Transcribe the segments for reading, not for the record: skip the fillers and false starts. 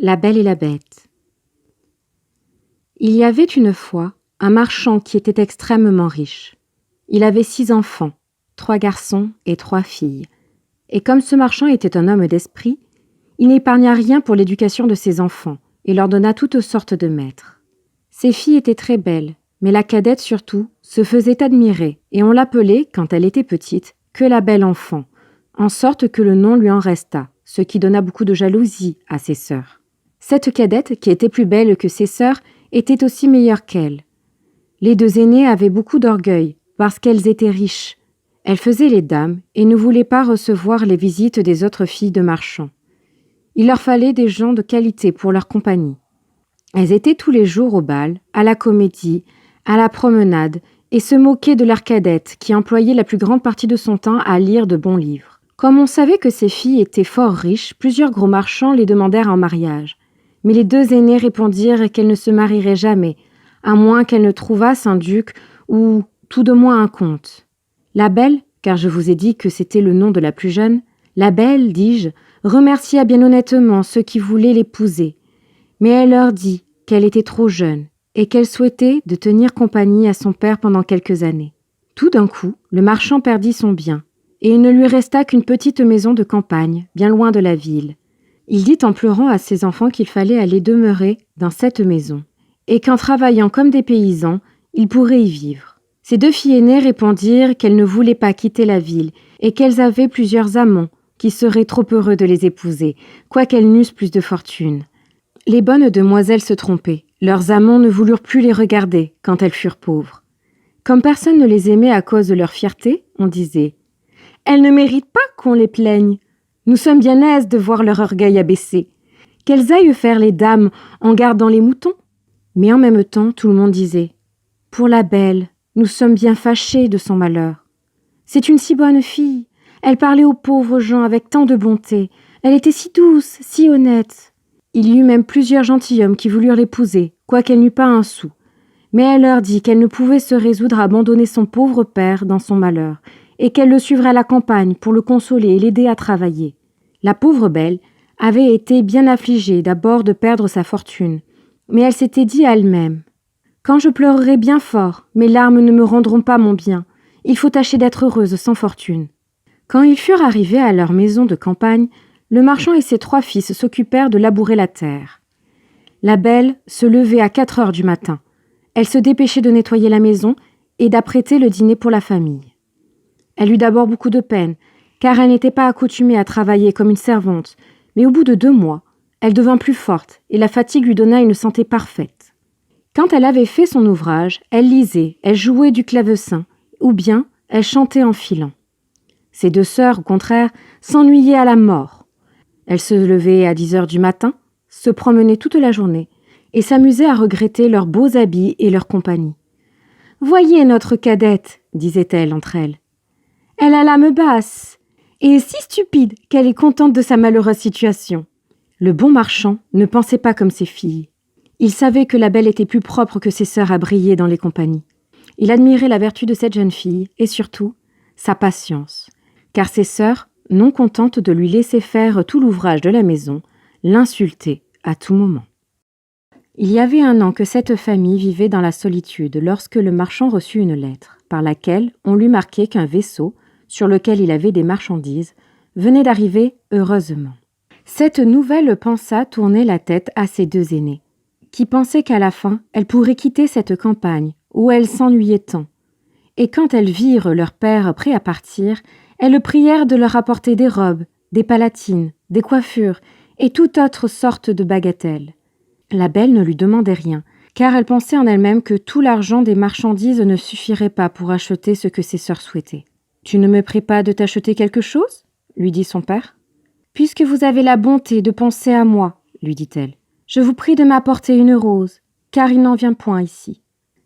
La Belle et la Bête. Il y avait une fois un marchand qui était extrêmement riche. Il avait 6 enfants, 3 garçons et 3 filles. Et comme ce marchand était un homme d'esprit, il n'épargna rien pour l'éducation de ses enfants et leur donna toutes sortes de maîtres. Ses filles étaient très belles, mais la cadette surtout se faisait admirer et on l'appelait, quand elle était petite, que la belle enfant, en sorte que le nom lui en resta, ce qui donna beaucoup de jalousie à ses sœurs. Cette cadette, qui était plus belle que ses sœurs, était aussi meilleure qu'elle. Les 2 aînées avaient beaucoup d'orgueil, parce qu'elles étaient riches. Elles faisaient les dames et ne voulaient pas recevoir les visites des autres filles de marchands. Il leur fallait des gens de qualité pour leur compagnie. Elles étaient tous les jours au bal, à la comédie, à la promenade, et se moquaient de leur cadette, qui employait la plus grande partie de son temps à lire de bons livres. Comme on savait que ces filles étaient fort riches, plusieurs gros marchands les demandèrent en mariage. Mais les 2 aînées répondirent qu'elles ne se marieraient jamais, à moins qu'elles ne trouvassent un duc ou tout de moins un comte. La Belle, car je vous ai dit que c'était le nom de la plus jeune, la Belle, dis-je, remercia bien honnêtement ceux qui voulaient l'épouser. Mais elle leur dit qu'elle était trop jeune et qu'elle souhaitait de tenir compagnie à son père pendant quelques années. Tout d'un coup, le marchand perdit son bien, et il ne lui resta qu'une petite maison de campagne, bien loin de la ville. Il dit en pleurant à ses enfants qu'il fallait aller demeurer dans cette maison, et qu'en travaillant comme des paysans, ils pourraient y vivre. Ses 2 filles aînées répondirent qu'elles ne voulaient pas quitter la ville, et qu'elles avaient plusieurs amants, qui seraient trop heureux de les épouser, quoiqu'elles n'eussent plus de fortune. Les bonnes demoiselles se trompaient, leurs amants ne voulurent plus les regarder quand elles furent pauvres. Comme personne ne les aimait à cause de leur fierté, on disait « Elles ne méritent pas qu'on les plaigne. Nous sommes bien aises de voir leur orgueil abaissé. Qu'elles aillent faire les dames en gardant les moutons. » Mais en même temps, tout le monde disait « Pour la Belle, nous sommes bien fâchés de son malheur. C'est une si bonne fille. Elle parlait aux pauvres gens avec tant de bonté. Elle était si douce, si honnête. » Il y eut même plusieurs gentilshommes qui voulurent l'épouser, quoiqu'elle n'eût pas un sou. Mais elle leur dit qu'elle ne pouvait se résoudre à abandonner son pauvre père dans son malheur, et qu'elle le suivrait à la campagne pour le consoler et l'aider à travailler. La pauvre Belle avait été bien affligée d'abord de perdre sa fortune, mais elle s'était dit à elle-même « Quand je pleurerai bien fort, mes larmes ne me rendront pas mon bien. Il faut tâcher d'être heureuse sans fortune. » Quand ils furent arrivés à leur maison de campagne, le marchand et ses 3 fils s'occupèrent de labourer la terre. La Belle se levait à 4 heures du matin. Elle se dépêchait de nettoyer la maison et d'apprêter le dîner pour la famille. Elle eut d'abord beaucoup de peine, car elle n'était pas accoutumée à travailler comme une servante, mais au bout de 2 mois, elle devint plus forte et la fatigue lui donna une santé parfaite. Quand elle avait fait son ouvrage, elle lisait, elle jouait du clavecin, ou bien elle chantait en filant. Ses 2 sœurs, au contraire, s'ennuyaient à la mort. Elles se levaient à 10 heures du matin, se promenaient toute la journée et s'amusaient à regretter leurs beaux habits et leur compagnie. « Voyez notre cadette, disait-elle entre elles. Elle a l'âme basse et est si stupide qu'elle est contente de sa malheureuse situation. » Le bon marchand ne pensait pas comme ses filles. Il savait que la Belle était plus propre que ses sœurs à briller dans les compagnies. Il admirait la vertu de cette jeune fille et surtout sa patience, car ses sœurs, non contentes de lui laisser faire tout l'ouvrage de la maison, l'insultaient à tout moment. Il y avait 1 an que cette famille vivait dans la solitude lorsque le marchand reçut une lettre, par laquelle on lui marquait qu'un vaisseau, sur lequel il avait des marchandises, venait d'arriver heureusement. Cette nouvelle pensa tourner la tête à ses 2 aînées, qui pensaient qu'à la fin, elles pourraient quitter cette campagne, où elles s'ennuyaient tant. Et quand elles virent leur père prêt à partir, elles le prièrent de leur apporter des robes, des palatines, des coiffures et toute autre sorte de bagatelles. La Belle ne lui demandait rien, car elle pensait en elle-même que tout l'argent des marchandises ne suffirait pas pour acheter ce que ses sœurs souhaitaient. « Tu ne me pries pas de t'acheter quelque chose ?» lui dit son père. « Puisque vous avez la bonté de penser à moi, lui dit-elle, je vous prie de m'apporter une rose, car il n'en vient point ici. »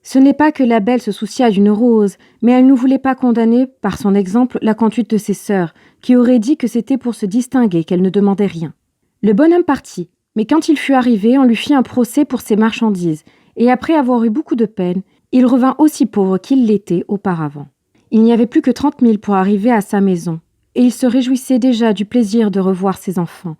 Ce n'est pas que la Belle se souciât d'une rose, mais elle ne voulait pas condamner, par son exemple, la conduite de ses sœurs, qui auraient dit que c'était pour se distinguer qu'elle ne demandait rien. Le bonhomme partit, mais quand il fut arrivé, on lui fit un procès pour ses marchandises, et après avoir eu beaucoup de peine, il revint aussi pauvre qu'il l'était auparavant. Il n'y avait plus que 30 000 pour arriver à sa maison, et il se réjouissait déjà du plaisir de revoir ses enfants.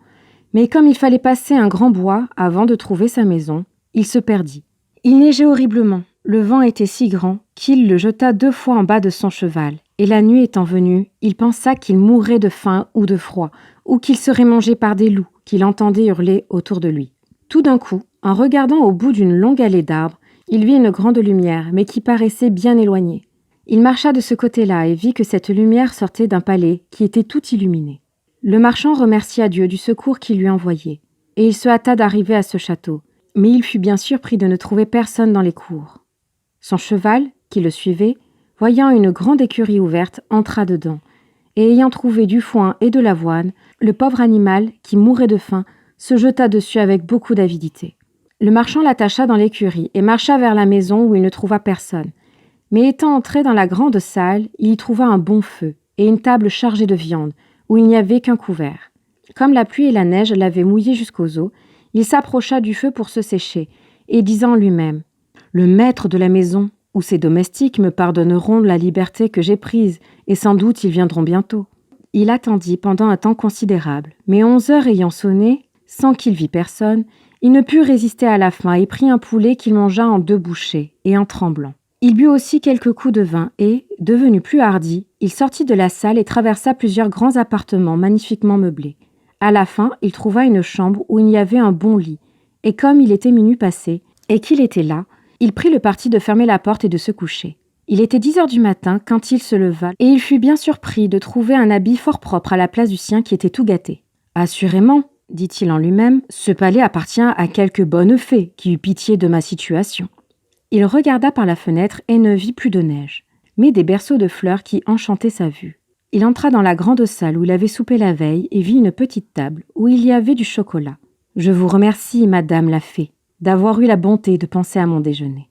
Mais comme il fallait passer un grand bois avant de trouver sa maison, il se perdit. Il neigeait horriblement, le vent était si grand qu'il le jeta 2 fois en bas de son cheval, et la nuit étant venue, il pensa qu'il mourrait de faim ou de froid, ou qu'il serait mangé par des loups qu'il entendait hurler autour de lui. Tout d'un coup, en regardant au bout d'une longue allée d'arbres, il vit une grande lumière, mais qui paraissait bien éloignée. Il marcha de ce côté-là et vit que cette lumière sortait d'un palais qui était tout illuminé. Le marchand remercia Dieu du secours qu'il lui envoyait, et il se hâta d'arriver à ce château, mais il fut bien surpris de ne trouver personne dans les cours. Son cheval, qui le suivait, voyant une grande écurie ouverte, entra dedans, et ayant trouvé du foin et de l'avoine, le pauvre animal, qui mourait de faim, se jeta dessus avec beaucoup d'avidité. Le marchand l'attacha dans l'écurie et marcha vers la maison où il ne trouva personne. Mais étant entré dans la grande salle, il y trouva un bon feu et une table chargée de viande, où il n'y avait qu'un couvert. Comme la pluie et la neige l'avaient mouillé jusqu'aux os, il s'approcha du feu pour se sécher, et disant en lui-même « Le maître de la maison ou ses domestiques me pardonneront la liberté que j'ai prise, et sans doute ils viendront bientôt. » Il attendit pendant un temps considérable, mais 11 heures ayant sonné, sans qu'il vît personne, il ne put résister à la faim et prit un poulet qu'il mangea en 2 bouchées, et en tremblant. Il but aussi quelques coups de vin et, devenu plus hardi, il sortit de la salle et traversa plusieurs grands appartements magnifiquement meublés. À la fin, il trouva une chambre où il y avait un bon lit, et comme il était minuit passé, et qu'il était là, il prit le parti de fermer la porte et de se coucher. Il était 10 heures du matin quand il se leva, et il fut bien surpris de trouver un habit fort propre à la place du sien qui était tout gâté. « Assurément, dit-il en lui-même, ce palais appartient à quelque bonne fée qui eut pitié de ma situation. » Il regarda par la fenêtre et ne vit plus de neige, mais des berceaux de fleurs qui enchantaient sa vue. Il entra dans la grande salle où il avait soupé la veille et vit une petite table où il y avait du chocolat. « Je vous remercie, madame la fée, d'avoir eu la bonté de penser à mon déjeuner. »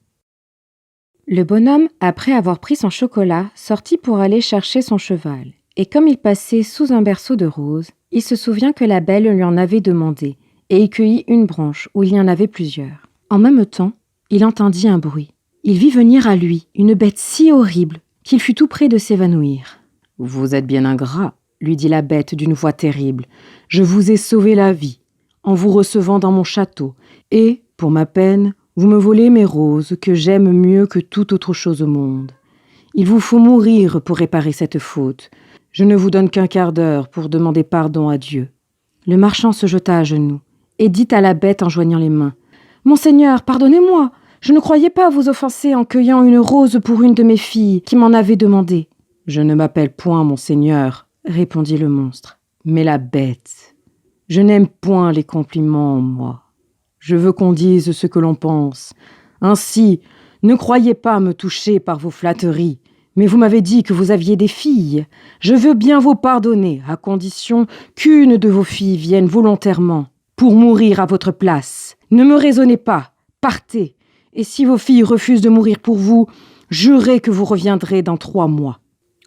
Le bonhomme, après avoir pris son chocolat, sortit pour aller chercher son cheval, et comme il passait sous un berceau de roses, il se souvient que la belle lui en avait demandé, et y cueillit une branche où il y en avait plusieurs. En même temps, il entendit un bruit. Il vit venir à lui une bête si horrible qu'il fut tout près de s'évanouir. « Vous êtes bien ingrat, » lui dit la bête d'une voix terrible. « Je vous ai sauvé la vie en vous recevant dans mon château, et, pour ma peine, vous me volez mes roses que j'aime mieux que toute autre chose au monde. Il vous faut mourir pour réparer cette faute. Je ne vous donne qu'un quart d'heure pour demander pardon à Dieu. » Le marchand se jeta à genoux et dit à la bête en joignant les mains. « Monseigneur, pardonnez-moi, je ne croyais pas vous offenser en cueillant une rose pour une de mes filles qui m'en avait demandé. »« Je ne m'appelle point monseigneur, » répondit le monstre, « mais la bête. Je n'aime point les compliments, moi. Je veux qu'on dise ce que l'on pense. Ainsi, ne croyez pas me toucher par vos flatteries, mais vous m'avez dit que vous aviez des filles. Je veux bien vous pardonner, à condition qu'une de vos filles vienne volontairement pour mourir à votre place. Ne me raisonnez pas, partez, et si vos filles refusent de mourir pour vous, jurez que vous reviendrez dans 3 mois. »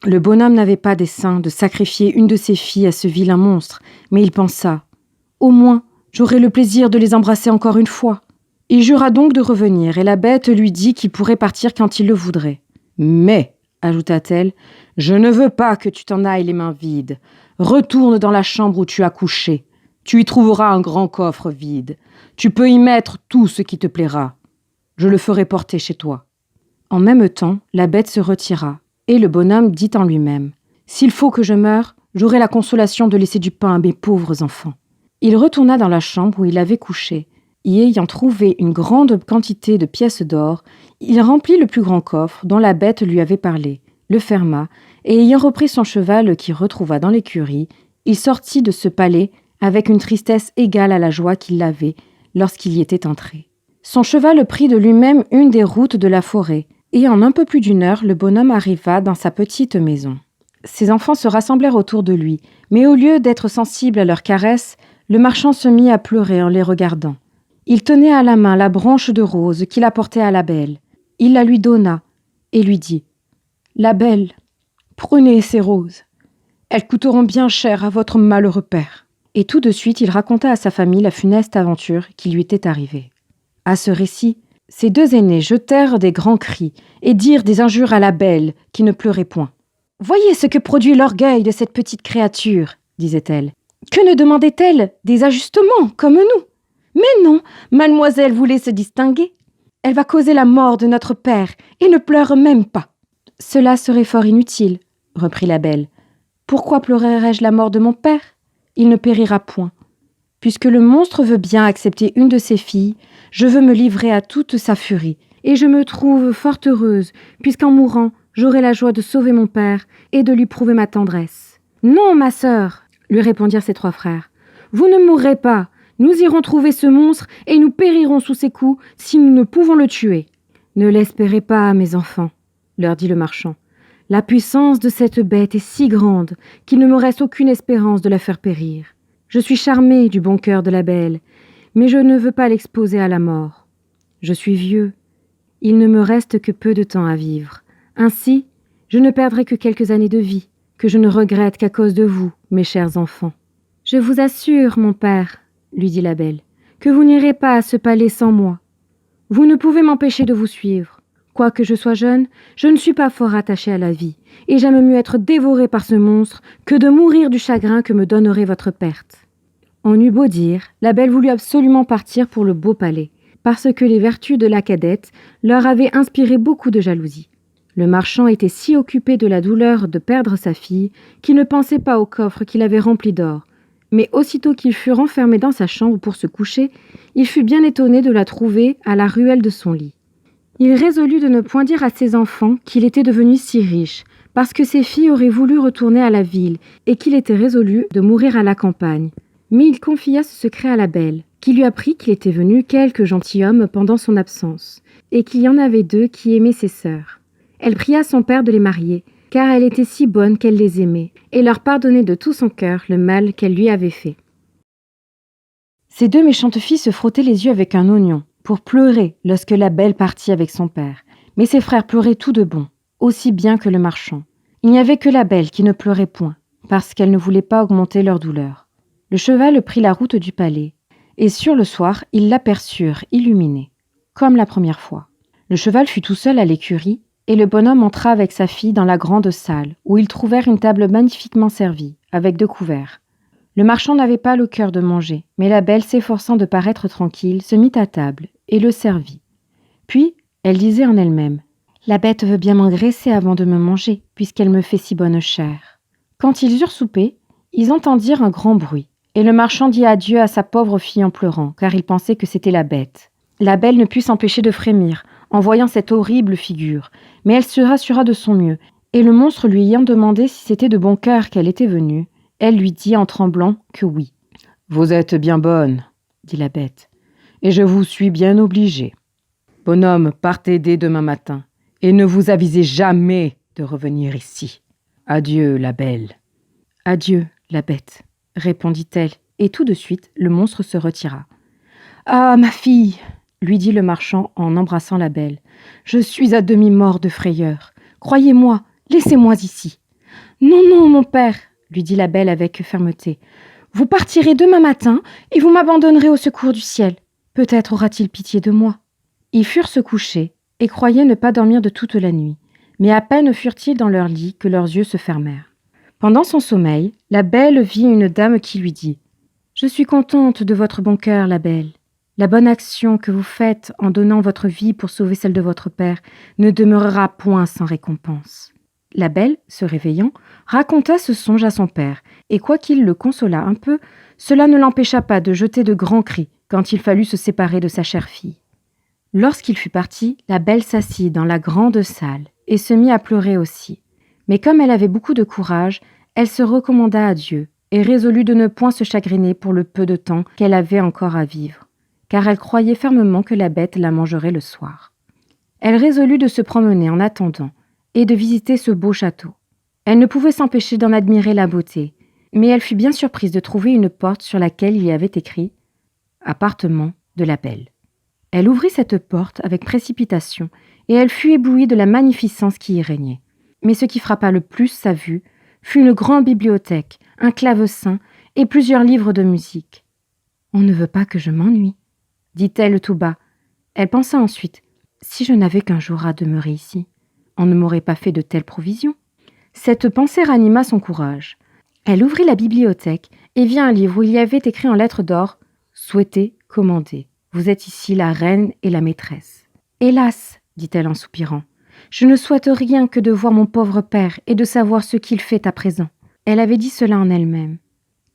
Le bonhomme n'avait pas dessein de sacrifier une de ses filles à ce vilain monstre, mais il pensa « Au moins, j'aurai le plaisir de les embrasser encore une fois. » Il jura donc de revenir, et la bête lui dit qu'il pourrait partir quand il le voudrait. « Mais, ajouta-t-elle, je ne veux pas que tu t'en ailles les mains vides. Retourne dans la chambre où tu as couché. Tu y trouveras un grand coffre vide. Tu peux y mettre tout ce qui te plaira. Je le ferai porter chez toi. » En même temps, la bête se retira, et le bonhomme dit en lui-même « S'il faut que je meure, j'aurai la consolation de laisser du pain à mes pauvres enfants. » Il retourna dans la chambre où il avait couché, y ayant trouvé une grande quantité de pièces d'or, il remplit le plus grand coffre dont la bête lui avait parlé, le ferma, et ayant repris son cheval qu'il retrouva dans l'écurie, il sortit de ce palais avec une tristesse égale à la joie qu'il avait lorsqu'il y était entré. Son cheval prit de lui-même une des routes de la forêt, et en un peu plus d'1 heure, le bonhomme arriva dans sa petite maison. Ses enfants se rassemblèrent autour de lui, mais au lieu d'être sensible à leurs caresses, le marchand se mit à pleurer en les regardant. Il tenait à la main la branche de rose qu'il apportait à la belle. Il la lui donna et lui dit « La belle, prenez ces roses. Elles coûteront bien cher à votre malheureux père. » Et tout de suite, il raconta à sa famille la funeste aventure qui lui était arrivée. À ce récit, ses 2 aînés jetèrent des grands cris et dirent des injures à la belle qui ne pleurait point. « Voyez ce que produit l'orgueil de cette petite créature, disait-elle. Que ne demandait-elle? Des ajustements, comme nous. Mais non, mademoiselle voulait se distinguer. Elle va causer la mort de notre père et ne pleure même pas. Cela serait fort inutile, reprit la belle. Pourquoi pleurerais-je la mort de mon père? Il ne périra point. Puisque le monstre veut bien accepter une de ses filles, je veux me livrer à toute sa furie, et je me trouve fort heureuse, puisqu'en mourant, j'aurai la joie de sauver mon père et de lui prouver ma tendresse. Non, ma sœur, lui répondirent ses 3 frères. Vous ne mourrez pas. Nous irons trouver ce monstre et nous périrons sous ses coups si nous ne pouvons le tuer. Ne l'espérez pas, mes enfants, leur dit le marchand. La puissance de cette bête est si grande qu'il ne me reste aucune espérance de la faire périr. Je suis charmé du bon cœur de la belle, mais je ne veux pas l'exposer à la mort. Je suis vieux. Il ne me reste que peu de temps à vivre. Ainsi, je ne perdrai que quelques années de vie, que je ne regrette qu'à cause de vous, mes chers enfants. Je vous assure, mon père, lui dit la belle, que vous n'irez pas à ce palais sans moi. Vous ne pouvez m'empêcher de vous suivre. Quoique je sois jeune, je ne suis pas fort attachée à la vie, et j'aime mieux être dévorée par ce monstre que de mourir du chagrin que me donnerait votre perte. On eut beau dire, la belle voulut absolument partir pour le beau palais, parce que les vertus de la cadette leur avaient inspiré beaucoup de jalousie. Le marchand était si occupé de la douleur de perdre sa fille qu'il ne pensait pas au coffre qu'il avait rempli d'or, mais aussitôt qu'il fut renfermé dans sa chambre pour se coucher, il fut bien étonné de la trouver à la ruelle de son lit. Il résolut de ne point dire à ses enfants qu'il était devenu si riche, parce que ses filles auraient voulu retourner à la ville et qu'il était résolu de mourir à la campagne. Mais il confia ce secret à la belle, qui lui apprit qu'il était venu quelque gentilhomme pendant son absence, et qu'il y en avait 2 qui aimaient ses sœurs. Elle pria son père de les marier, car elle était si bonne qu'elle les aimait, et leur pardonnait de tout son cœur le mal qu'elle lui avait fait. Ces 2 méchantes filles se frottaient les yeux avec un oignon, pour pleurer lorsque la belle partit avec son père. Mais ses frères pleuraient tout de bon, aussi bien que le marchand. Il n'y avait que la belle qui ne pleurait point, parce qu'elle ne voulait pas augmenter leur douleur. Le cheval prit la route du palais, et sur le soir, ils l'aperçurent illuminé, comme la première fois. Le cheval fut tout seul à l'écurie, et le bonhomme entra avec sa fille dans la grande salle, où ils trouvèrent une table magnifiquement servie, avec 2 couverts. Le marchand n'avait pas le cœur de manger, mais la belle, s'efforçant de paraître tranquille, se mit à table et le servit. Puis, elle disait en elle-même, « La bête veut bien m'engraisser avant de me manger, puisqu'elle me fait si bonne chair. » Quand ils eurent soupé, ils entendirent un grand bruit, et le marchand dit adieu à sa pauvre fille en pleurant, car il pensait que c'était la bête. La belle ne put s'empêcher de frémir en voyant cette horrible figure, mais elle se rassura de son mieux, et le monstre lui ayant demandé si c'était de bon cœur qu'elle était venue, elle lui dit en tremblant que oui. « Vous êtes bien bonne, dit la bête, et je vous suis bien obligée. Bonhomme, partez dès demain matin, et ne vous avisez jamais de revenir ici. Adieu, la belle. »« Adieu, la bête, répondit-elle, et tout de suite le monstre se retira. « Ah, ma fille, lui dit le marchand en embrassant la belle, je suis à demi mort de frayeur. Croyez-moi, laissez-moi ici. »« Non, non, mon père, lui dit la belle avec fermeté. Vous partirez demain matin et vous m'abandonnerez au secours du ciel. Peut-être aura-t-il pitié de moi. » Ils furent se coucher et croyaient ne pas dormir de toute la nuit, mais à peine furent-ils dans leur lit que leurs yeux se fermèrent. Pendant son sommeil, la belle vit une dame qui lui dit « Je suis contente de votre bon cœur, la belle. La bonne action que vous faites en donnant votre vie pour sauver celle de votre père ne demeurera point sans récompense. » La belle, se réveillant, raconta ce songe à son père, et quoiqu'il le consolât un peu, cela ne l'empêcha pas de jeter de grands cris quand il fallut se séparer de sa chère fille. Lorsqu'il fut parti, la belle s'assit dans la grande salle et se mit à pleurer aussi. Mais comme elle avait beaucoup de courage, elle se recommanda à Dieu et résolut de ne point se chagriner pour le peu de temps qu'elle avait encore à vivre, car elle croyait fermement que la bête la mangerait le soir. Elle résolut de se promener en attendant et de visiter ce beau château. Elle ne pouvait s'empêcher d'en admirer la beauté, mais elle fut bien surprise de trouver une porte sur laquelle il y avait écrit « Appartement de la belle ». Elle ouvrit cette porte avec précipitation et elle fut éblouie de la magnificence qui y régnait. Mais ce qui frappa le plus sa vue fut une grande bibliothèque, un clavecin et plusieurs livres de musique. « On ne veut pas que je m'ennuie, » dit-elle tout bas. Elle pensa ensuite « Si je n'avais qu'un jour à demeurer ici, on ne m'aurait pas fait de telles provisions. » Cette pensée ranima son courage. Elle ouvrit la bibliothèque et vit un livre où il y avait écrit en lettres d'or « Souhaitez, commandez. Vous êtes ici la reine et la maîtresse. » « Hélas, dit-elle en soupirant, je ne souhaite rien que de voir mon pauvre père et de savoir ce qu'il fait à présent. » Elle avait dit cela en elle-même.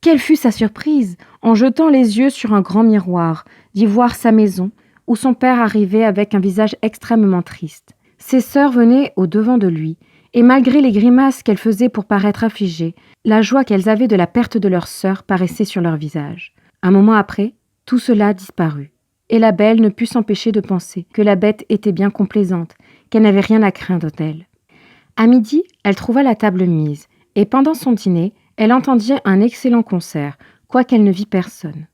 Quelle fut sa surprise, en jetant les yeux sur un grand miroir, d'y voir sa maison, où son père arrivait avec un visage extrêmement triste. Ses sœurs venaient au-devant de lui, et malgré les grimaces qu'elles faisaient pour paraître affligées, la joie qu'elles avaient de la perte de leur sœur paraissait sur leur visage. Un moment après, tout cela disparut, et la belle ne put s'empêcher de penser que la bête était bien complaisante, qu'elle n'avait rien à craindre d'elle. À midi, elle trouva la table mise, et pendant son dîner, elle entendit un excellent concert, quoiqu'elle ne vit personne.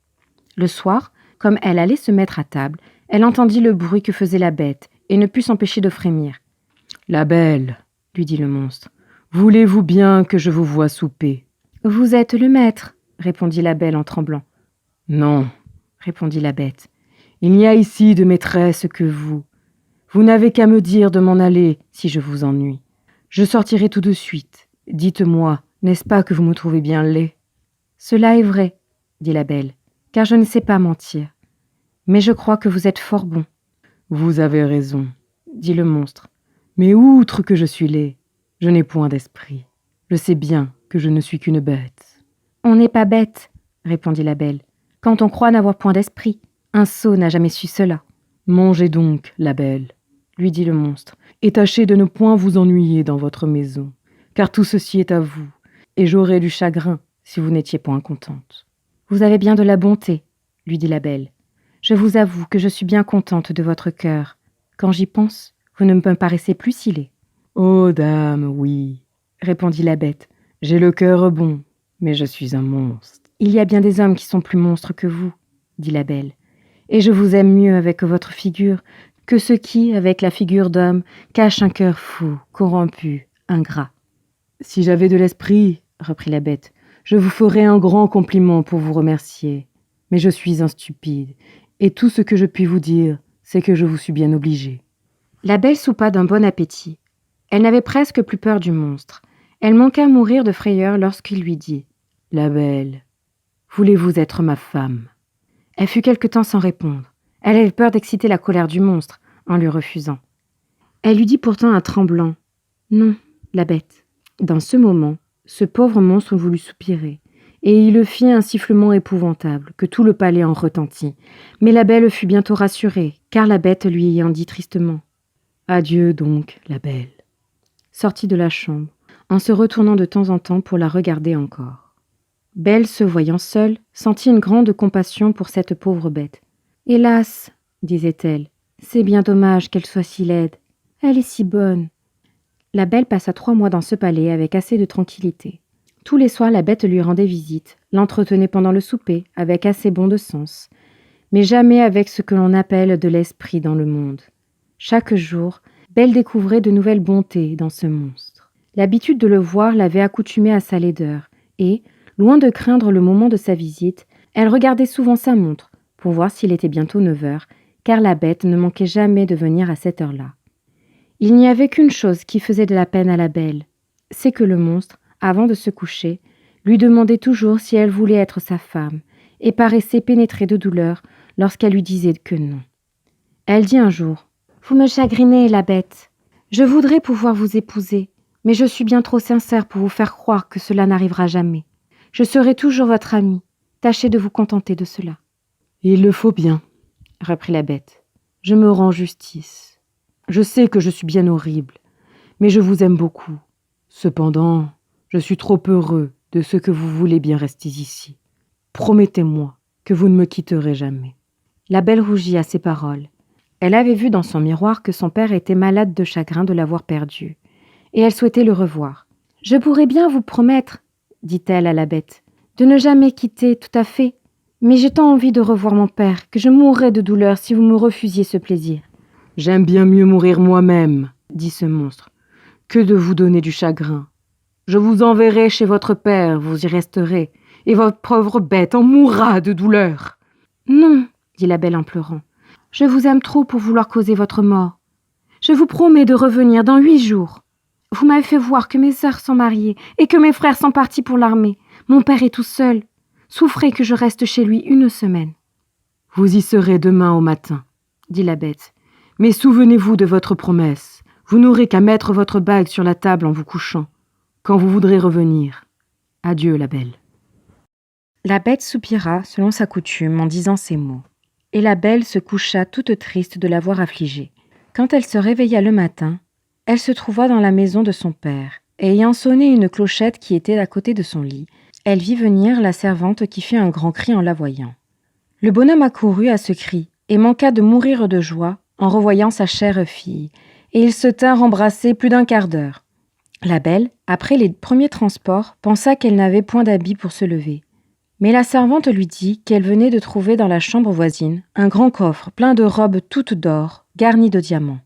Le soir, comme elle allait se mettre à table, elle entendit le bruit que faisait la bête, et ne put s'empêcher de frémir. « La belle, lui dit le monstre, voulez-vous bien que je vous voie souper ?»« Vous êtes le maître, répondit la belle en tremblant. « Non, répondit la bête, il n'y a ici de maîtresse que vous. Vous n'avez qu'à me dire de m'en aller si je vous ennuie. Je sortirai tout de suite. Dites-moi, n'est-ce pas que vous me trouvez bien laid ? » « Cela est vrai, dit la belle, car je ne sais pas mentir. Mais je crois que vous êtes fort bon. »« Vous avez raison, dit le monstre. Mais outre que je suis laid, je n'ai point d'esprit. Je sais bien que je ne suis qu'une bête. »« On n'est pas bête, répondit la belle, quand on croit n'avoir point d'esprit. Un sot n'a jamais su cela. »« Mangez donc, la belle, lui dit le monstre, et tâchez de ne point vous ennuyer dans votre maison, car tout ceci est à vous, et j'aurais du chagrin si vous n'étiez point contente. »« Vous avez bien de la bonté, lui dit la belle. Je vous avoue que je suis bien contente de votre cœur. Quand j'y pense, vous ne me paraissez plus si laid. »« Oh, dame, oui, répondit la bête. J'ai le cœur bon, mais je suis un monstre. »« Il y a bien des hommes qui sont plus monstres que vous, dit la belle. Et je vous aime mieux avec votre figure que ceux qui, avec la figure d'homme, cachent un cœur fou, corrompu, ingrat. »« Si j'avais de l'esprit, reprit la bête, je vous ferais un grand compliment pour vous remercier. Mais je suis un stupide, et tout ce que je puis vous dire, c'est que je vous suis bien obligée. » La belle soupa d'un bon appétit. Elle n'avait presque plus peur du monstre. Elle manqua mourir de frayeur lorsqu'il lui dit « La belle, voulez-vous être ma femme ?» Elle fut quelque temps sans répondre. Elle avait peur d'exciter la colère du monstre en lui refusant. Elle lui dit pourtant un tremblant « Non, la bête. » Dans ce moment, ce pauvre monstre voulut soupirer, et il le fit un sifflement épouvantable, que tout le palais en retentit. Mais la belle fut bientôt rassurée, car la bête lui ayant dit tristement « Adieu donc, la belle », sortit de la chambre, en se retournant de temps en temps pour la regarder encore. Belle, se voyant seule, sentit une grande compassion pour cette pauvre bête. « Hélas, disait-elle, c'est bien dommage qu'elle soit si laide. Elle est si bonne. » La belle passa 3 mois dans ce palais avec assez de tranquillité. Tous les soirs, la bête lui rendait visite, l'entretenait pendant le souper, avec assez bon de sens, mais jamais avec ce que l'on appelle de l'esprit dans le monde. Chaque jour, Belle découvrait de nouvelles bontés dans ce monstre. L'habitude de le voir l'avait accoutumée à sa laideur, et, loin de craindre le moment de sa visite, elle regardait souvent sa montre, pour voir s'il était bientôt 9 heures, car la bête ne manquait jamais de venir à cette heure-là. Il n'y avait qu'une chose qui faisait de la peine à la belle, c'est que le monstre, avant de se coucher, lui demandait toujours si elle voulait être sa femme, et paraissait pénétrée de douleur lorsqu'elle lui disait que non. Elle dit un jour « Vous me chagrinez, la bête. Je voudrais pouvoir vous épouser, mais je suis bien trop sincère pour vous faire croire que cela n'arrivera jamais. Je serai toujours votre amie. Tâchez de vous contenter de cela. »« Il le faut bien, » reprit la bête. « Je me rends justice. Je sais que je suis bien horrible, mais je vous aime beaucoup. Cependant, je suis trop heureux de ce que vous voulez bien rester ici. Promettez-moi que vous ne me quitterez jamais. » La belle rougit à ces paroles. Elle avait vu dans son miroir que son père était malade de chagrin de l'avoir perdu, et elle souhaitait le revoir. « Je pourrais bien vous promettre, dit-elle à la bête, de ne jamais quitter tout à fait, mais j'ai tant envie de revoir mon père que je mourrais de douleur si vous me refusiez ce plaisir. »« J'aime bien mieux mourir moi-même, dit ce monstre, que de vous donner du chagrin. Je vous enverrai chez votre père, vous y resterez, et votre pauvre bête en mourra de douleur. »« Non, dit la belle en pleurant, je vous aime trop pour vouloir causer votre mort. Je vous promets de revenir dans 8 jours. Vous m'avez fait voir que mes sœurs sont mariées et que mes frères sont partis pour l'armée. Mon père est tout seul. Souffrez que je reste chez lui 1 semaine. » « Vous y serez demain au matin, » dit la bête. « Mais souvenez-vous de votre promesse. Vous n'aurez qu'à mettre votre bague sur la table en vous couchant, quand vous voudrez revenir. Adieu, la belle. » La bête soupira selon sa coutume en disant ces mots. Et la belle se coucha toute triste de l'avoir affligée. Quand elle se réveilla le matin, elle se trouva dans la maison de son père, et ayant sonné une clochette qui était à côté de son lit, elle vit venir la servante qui fit un grand cri en la voyant. Le bonhomme accourut à ce cri, et manqua de mourir de joie en revoyant sa chère fille, et ils se tinrent embrassés plus d'1 quart d'heure. La belle, après les premiers transports, pensa qu'elle n'avait point d'habit pour se lever. Mais la servante lui dit qu'elle venait de trouver dans la chambre voisine un grand coffre plein de robes toutes d'or, garnies de diamants.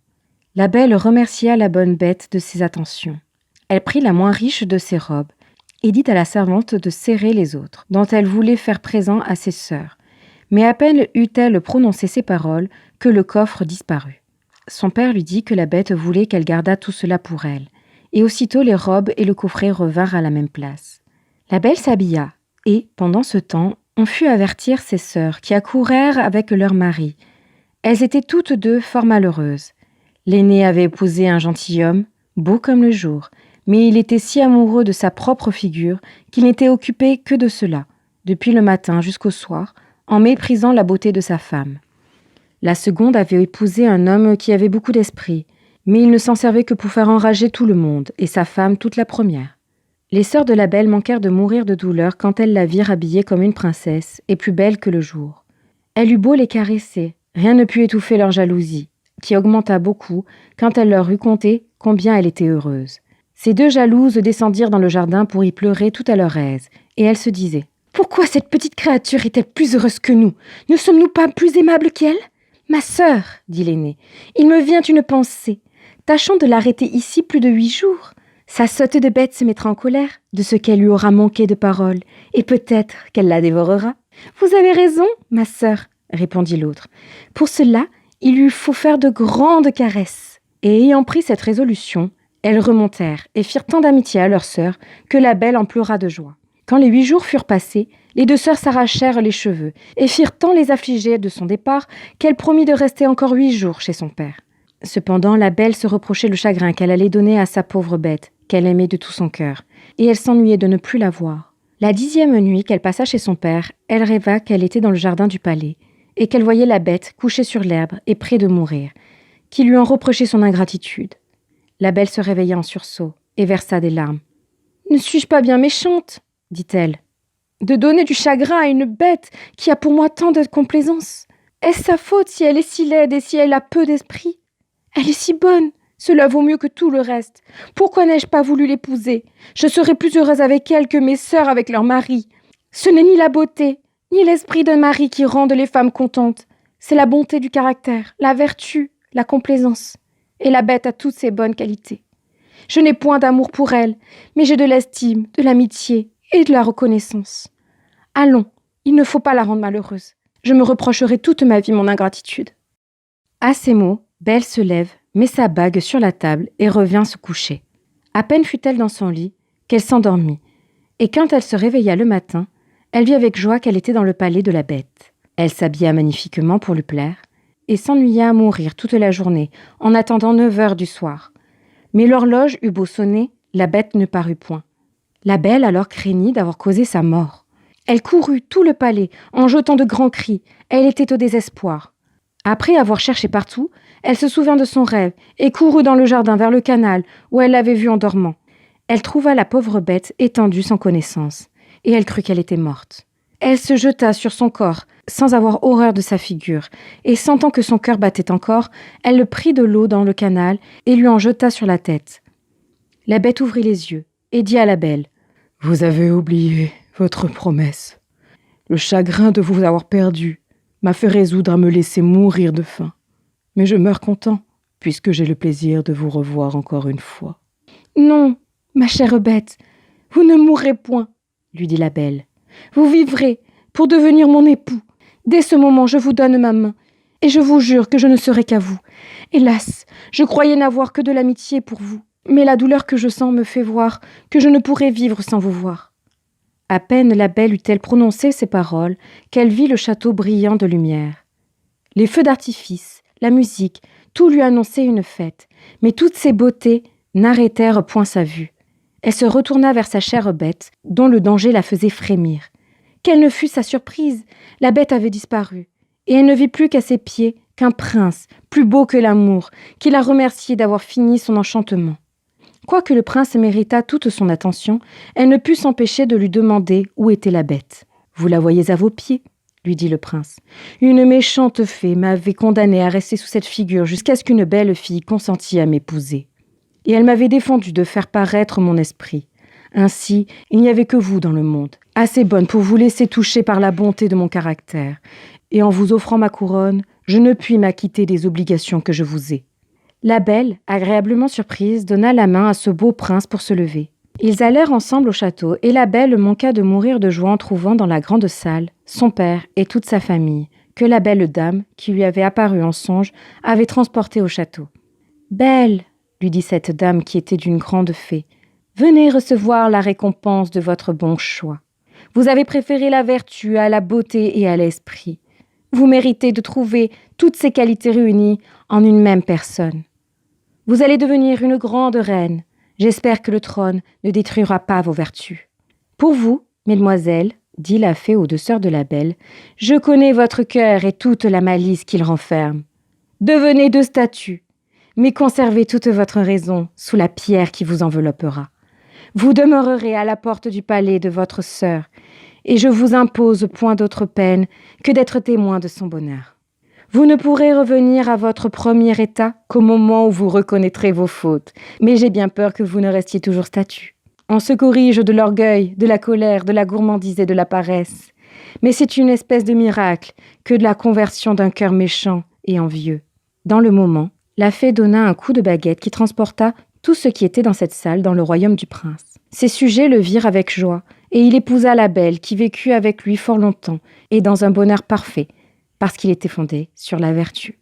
La belle remercia la bonne bête de ses attentions. Elle prit la moins riche de ses robes et dit à la servante de serrer les autres, dont elle voulait faire présent à ses sœurs. Mais à peine eut-elle prononcé ces paroles que le coffre disparut. Son père lui dit que la bête voulait qu'elle gardât tout cela pour elle, et aussitôt les robes et le coffret revinrent à la même place. La belle s'habilla, et, pendant ce temps, on fut avertir ses sœurs qui accourèrent avec leurs maris. Elles étaient toutes 2 fort malheureuses. L'aînée avait épousé un gentilhomme, beau comme le jour, mais il était si amoureux de sa propre figure qu'il n'était occupé que de cela, depuis le matin jusqu'au soir, en méprisant la beauté de sa femme. La seconde avait épousé un homme qui avait beaucoup d'esprit, mais il ne s'en servait que pour faire enrager tout le monde, et sa femme toute la première. Les sœurs de la belle manquèrent de mourir de douleur quand elles la virent habillée comme une princesse, et plus belle que le jour. Elle eut beau les caresser, rien ne put étouffer leur jalousie, qui augmenta beaucoup quand elle leur eut conté combien elle était heureuse. Ces 2 jalouses descendirent dans le jardin pour y pleurer tout à leur aise, et elles se disaient « Pourquoi cette petite créature est-elle plus heureuse que nous? Ne sommes-nous pas plus aimables qu'elle ?»« Ma sœur, dit l'aînée, il me vient une pensée. Tâchons de l'arrêter ici plus de 8 jours. Sa sotte de bête se mettra en colère de ce qu'elle lui aura manqué de parole, et peut-être qu'elle la dévorera. »« Vous avez raison, ma sœur, répondit l'autre. Pour cela, il lui faut faire de grandes caresses. » Et ayant pris cette résolution, elles remontèrent et firent tant d'amitié à leur sœur que la belle en pleura de joie. Quand les 8 jours furent passés, les 2 sœurs s'arrachèrent les cheveux et firent tant les affliger de son départ qu'elle promit de rester encore 8 jours chez son père. Cependant, la belle se reprochait le chagrin qu'elle allait donner à sa pauvre bête, qu'elle aimait de tout son cœur, et elle s'ennuyait de ne plus la voir. La 10e nuit qu'elle passa chez son père, elle rêva qu'elle était dans le jardin du palais, et qu'elle voyait la bête couchée sur l'herbe et près de mourir, qui lui en reprochait son ingratitude. La belle se réveilla en sursaut et versa des larmes. « Ne suis-je pas bien méchante, dit-elle, de donner du chagrin à une bête qui a pour moi tant de complaisance? Est-ce sa faute si elle est si laide et si elle a peu d'esprit? Elle est si bonne, cela vaut mieux que tout le reste. Pourquoi n'ai-je pas voulu l'épouser? Je serais plus heureuse avec elle que mes sœurs avec leurs maris. Ce n'est ni la beauté, ni l'esprit d'un mari qui rendent les femmes contentes. C'est la bonté du caractère, la vertu, la complaisance. Et la bête a toutes ces bonnes qualités. Je n'ai point d'amour pour elle, mais j'ai de l'estime, de l'amitié et de la reconnaissance. Allons, il ne faut pas la rendre malheureuse. Je me reprocherai toute ma vie mon ingratitude. » À ces mots, Belle se lève, met sa bague sur la table et revient se coucher. À peine fut-elle dans son lit qu'elle s'endormit, et quand elle se réveilla le matin, elle vit avec joie qu'elle était dans le palais de la bête. Elle s'habilla magnifiquement pour lui plaire, et s'ennuya à mourir toute la journée en attendant 9 heures du soir. Mais l'horloge eut beau sonner, la bête ne parut point. La belle alors craignit d'avoir causé sa mort. Elle courut tout le palais en jetant de grands cris. Elle était au désespoir. Après avoir cherché partout, elle se souvint de son rêve et courut dans le jardin vers le canal où elle l'avait vue en dormant. Elle trouva la pauvre bête étendue sans connaissance, et elle crut qu'elle était morte. Elle se jeta sur son corps, sans avoir horreur de sa figure, et sentant que son cœur battait encore, elle le prit de l'eau dans le canal et lui en jeta sur la tête. La bête ouvrit les yeux et dit à la belle : « Vous avez oublié votre promesse. Le chagrin de vous avoir perdu m'a fait résoudre à me laisser mourir de faim. Mais je meurs content, puisque j'ai le plaisir de vous revoir encore une fois. »« Non, ma chère bête, vous ne mourrez point, lui dit la belle. Vous vivrez pour devenir mon époux. Dès ce moment, je vous donne ma main, et je vous jure que je ne serai qu'à vous. Hélas, je croyais n'avoir que de l'amitié pour vous, mais la douleur que je sens me fait voir que je ne pourrai vivre sans vous voir. » À peine la belle eut-elle prononcé ces paroles qu'elle vit le château brillant de lumière. Les feux d'artifice, la musique, tout lui annonçait une fête, mais toutes ces beautés n'arrêtèrent point sa vue. Elle se retourna vers sa chère bête, dont le danger la faisait frémir. Quelle ne fut sa surprise! La bête avait disparu, et elle ne vit plus qu'à ses pieds qu'un prince, plus beau que l'amour, qui la remerciait d'avoir fini son enchantement. Quoique le prince méritât toute son attention, elle ne put s'empêcher de lui demander où était la bête. « Vous la voyez à vos pieds ?» lui dit le prince. « Une méchante fée m'avait condamné à rester sous cette figure jusqu'à ce qu'une belle fille consentît à m'épouser. Et elle m'avait défendu de faire paraître mon esprit. Ainsi, il n'y avait que vous dans le monde, assez bonne pour vous laisser toucher par la bonté de mon caractère. Et en vous offrant ma couronne, je ne puis m'acquitter des obligations que je vous ai. » La belle, agréablement surprise, donna la main à ce beau prince pour se lever. Ils allèrent ensemble au château, et la belle manqua de mourir de joie en trouvant dans la grande salle son père et toute sa famille, que la belle dame, qui lui avait apparu en songe, avait transportée au château. « Belle, lui dit cette dame qui était d'une grande fée, venez recevoir la récompense de votre bon choix. Vous avez préféré la vertu à la beauté et à l'esprit. Vous méritez de trouver toutes ces qualités réunies en une même personne. Vous allez devenir une grande reine. J'espère que le trône ne détruira pas vos vertus. Pour vous, mesdemoiselles, dit la fée aux deux sœurs de la belle, je connais votre cœur et toute la malice qu'il renferme. Devenez deux statues, mais conservez toute votre raison sous la pierre qui vous enveloppera. Vous demeurerez à la porte du palais de votre sœur, et je vous impose point d'autre peine que d'être témoin de son bonheur. Vous ne pourrez revenir à votre premier état qu'au moment où vous reconnaîtrez vos fautes, mais j'ai bien peur que vous ne restiez toujours statue. On se corrige de l'orgueil, de la colère, de la gourmandise et de la paresse. Mais c'est une espèce de miracle que de la conversion d'un cœur méchant et envieux. » Dans le moment, la fée donna un coup de baguette qui transporta tout ce qui était dans cette salle dans le royaume du prince. Ses sujets le virent avec joie, et il épousa la belle qui vécut avec lui fort longtemps, et dans un bonheur parfait, parce qu'il était fondé sur la vertu.